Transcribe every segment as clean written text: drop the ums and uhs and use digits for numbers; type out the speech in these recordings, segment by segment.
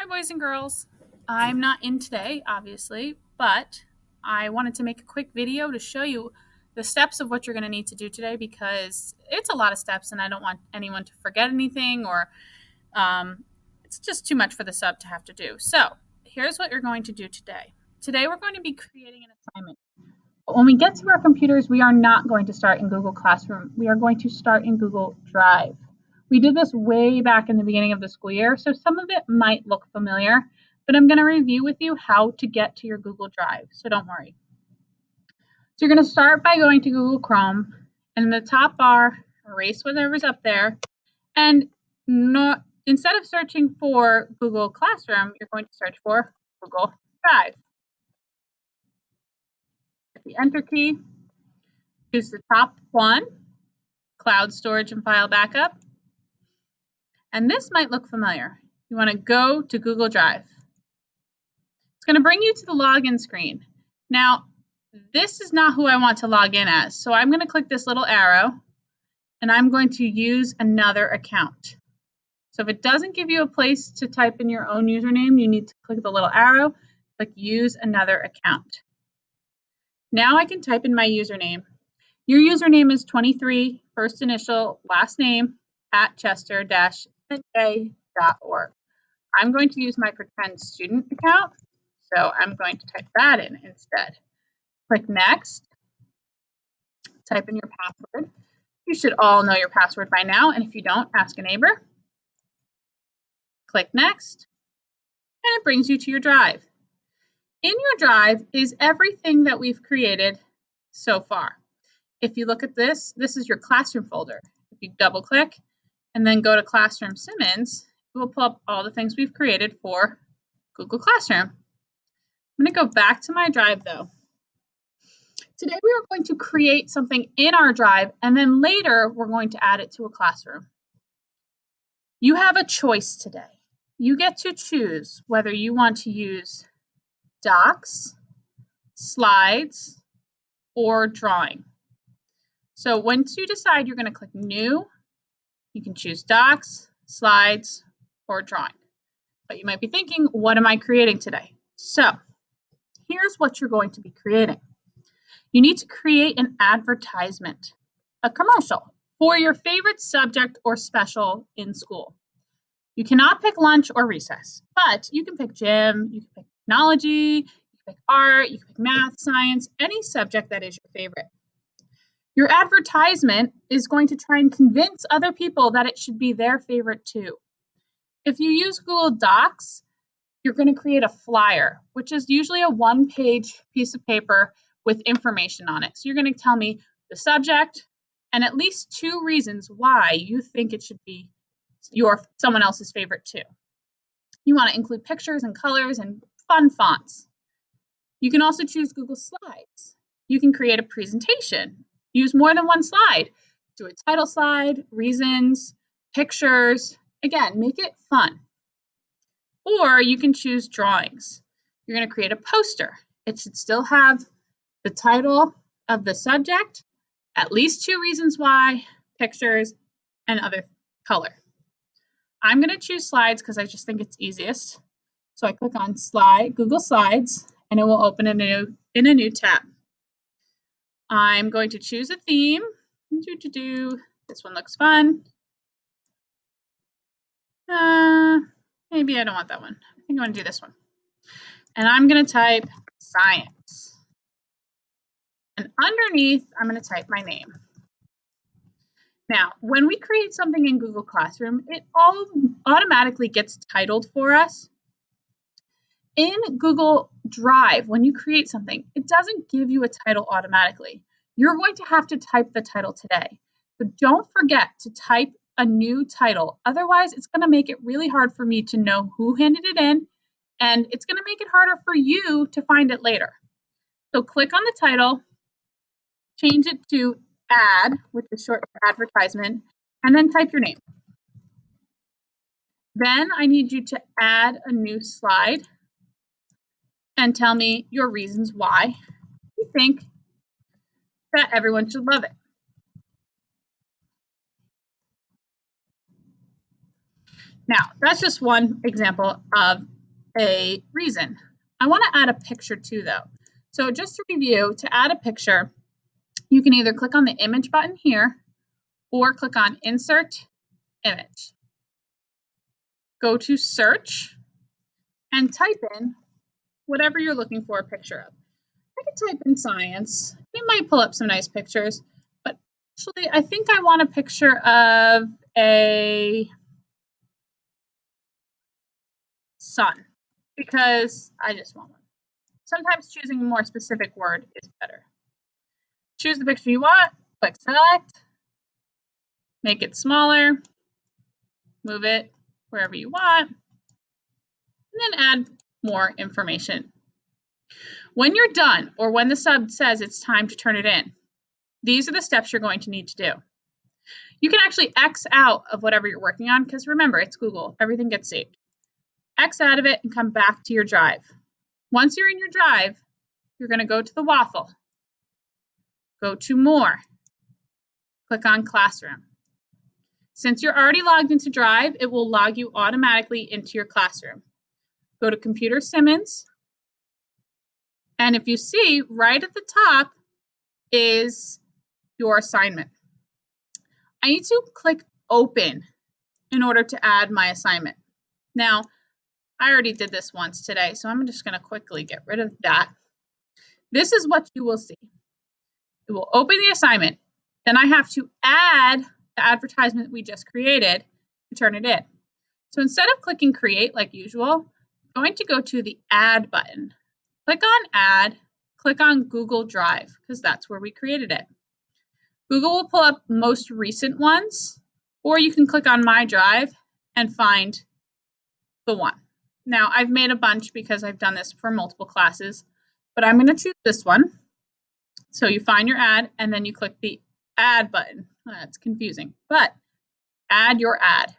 Hi, boys and girls. I'm not in today, obviously, but I wanted to make a quick video to show you the steps of what you're going to need to do today because it's a lot of steps and I don't want anyone to forget anything or it's just too much for the sub to have to do. So here's what you're going to do today. Today we're going to be creating an assignment. But when we get to our computers, we are not going to start in Google Classroom. We are going to start in Google Drive. We did this way back in the beginning of the school year, so some of it might look familiar, but I'm going to review with you how to get to your Google Drive, so don't worry. So you're going to start by going to Google Chrome, and in the top bar, erase whatever's up there, and instead of searching for Google Classroom, you're going to search for Google Drive. Hit the Enter key, choose the top one, Cloud Storage and File Backup. And this might look familiar. You want to go to Google Drive. It's going to bring you to the login screen. Now, this is not who I want to log in as, so I'm going to click this little arrow, and I'm going to use another account. So if it doesn't give you a place to type in your own username, you need to click the little arrow, click Use Another Account. Now I can type in my username. Your username is 23, first initial, last name, @chester-ed.org. I'm going to use my pretend student account, so I'm going to type that in instead. Click Next. Type in your password. You should all know your password by now, and if you don't, ask a neighbor. Click Next, and it brings you to your drive. In your drive is everything that we've created so far. If you look at this, this is your classroom folder. If you double click and then go to Classroom Simmons, it will pull up all the things we've created for Google Classroom. I'm going to go back to my drive though. Today we are going to create something in our drive and then later we're going to add it to a classroom. You have a choice today. You get to choose whether you want to use docs, slides, or drawing. So once you decide, you're going to click New. You can choose docs, slides, or drawing. But you might be thinking, what am I creating today? So here's what you're going to be creating. You need to create an advertisement, a commercial, for your favorite subject or special in school. You cannot pick lunch or recess, but you can pick gym, you can pick technology, you can pick art, you can pick math, science, any subject that is your favorite. Your advertisement is going to try and convince other people that it should be their favorite too. If you use Google Docs, you're going to create a flyer, which is usually a one-page piece of paper with information on it. So you're going to tell me the subject and at least 2 reasons why you think it should be someone else's favorite too. You want to include pictures and colors and fun fonts. You can also choose Google Slides. You can create a presentation. Use more than one slide. Do a title slide, reasons, pictures. Again, make it fun. Or you can choose drawings. You're going to create a poster. It should still have the title of the subject, at least 2 reasons why, pictures, and other color. I'm going to choose slides because I just think it's easiest. So I click on Google Slides, and it will open in a new tab. I'm going to choose a theme. This one looks fun. Maybe I don't want that one. I think I want to do this one. And I'm going to type science. And underneath, I'm going to type my name. Now, when we create something in Google Classroom, it all automatically gets titled for us. In Google Drive, when you create something, it doesn't give you a title automatically. You're going to have to type the title today. So don't forget to type a new title. Otherwise, it's going to make it really hard for me to know who handed it in, and it's going to make it harder for you to find it later. So click on the title, change it to Ad, which is short for advertisement, and then type your name. Then I need you to add a new slide and tell me your reasons why you think that everyone should love it. Now, that's just one example of a reason. I want to add a picture too, though. So just to review, to add a picture, you can either click on the image button here or click on Insert Image. Go to Search and type in whatever you're looking for a picture of. I can type in science. It might pull up some nice pictures, but actually I think I want a picture of a sun because I just want one. Sometimes choosing a more specific word is better. Choose the picture you want, click select, make it smaller, move it wherever you want, and then add more information. When you're done, or when the sub says it's time to turn it in, these are the steps you're going to need to do. You can actually X out of whatever you're working on, because remember, it's Google. Everything gets saved. X out of it and come back to your drive. Once you're in your drive, you're going to go to the waffle. Go to More. Click on Classroom. Since you're already logged into Drive, it will log you automatically into your classroom. Go to Computer Simmons. And if you see, right at the top is your assignment. I need to click Open in order to add my assignment. Now, I already did this once today, so I'm just going to quickly get rid of that. This is what you will see. It will open the assignment. Then I have to add the advertisement we just created to turn it in. So instead of clicking Create like usual, I'm going to go to the Add button. Click on Add, click on Google Drive, because that's where we created it. Google will pull up most recent ones, or you can click on My Drive and find the one. Now, I've made a bunch because I've done this for multiple classes, but I'm going to choose this one. So you find your ad, and then you click the Add button. That's confusing, but add your ad.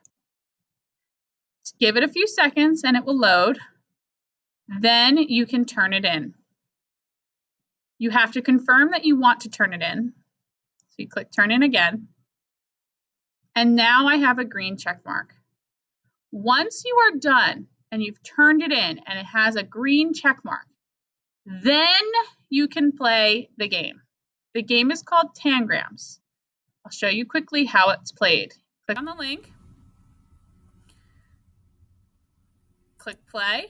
Give it a few seconds, and it will load. Then you can turn it in. You have to confirm that you want to turn it in. So you click Turn In again. And now I have a green check mark. Once you are done and you've turned it in and it has a green check mark, then you can play the game. The game is called Tangrams. I'll show you quickly how it's played. Click on the link. Click play.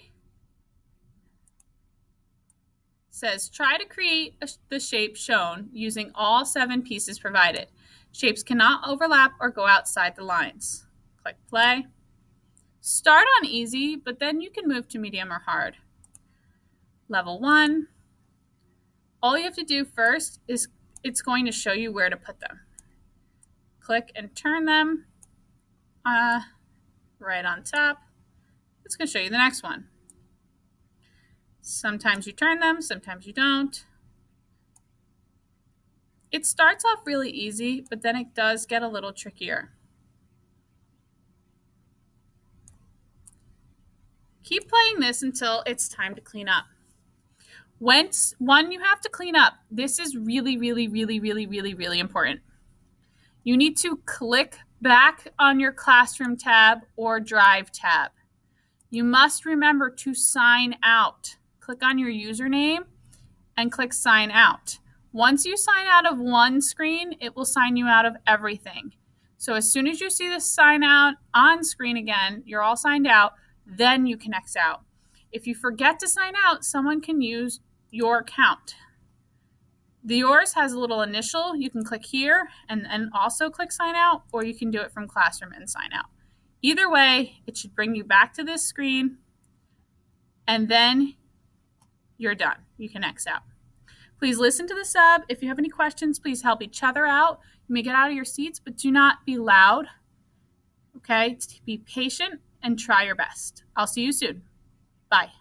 It says try to create the shape shown using all 7 pieces provided. Shapes cannot overlap or go outside the lines. Click play. Start on easy, but then you can move to medium or hard. Level 1. All you have to do first is it's going to show you where to put them. Click and turn them right on top. It's going to show you the next one. Sometimes you turn them, sometimes you don't. It starts off really easy, but then it does get a little trickier. Keep playing this until it's time to clean up. When you have to clean up, this is really, really, really, really, really, really important. You need to click back on your Classroom tab or Drive tab. You must remember to sign out. Click on your username and click Sign Out. Once you sign out of one screen, it will sign you out of everything. So as soon as you see this sign out on screen again, you're all signed out, then you can X out. If you forget to sign out, someone can use your account. Yours has a little initial. You can click here and also click sign out, or you can do it from Classroom and sign out. Either way, it should bring you back to this screen, and then you're done. You can X out. Please listen to the sub. If you have any questions, please help each other out. You may get out of your seats, but do not be loud. Okay? Be patient and try your best. I'll see you soon. Bye.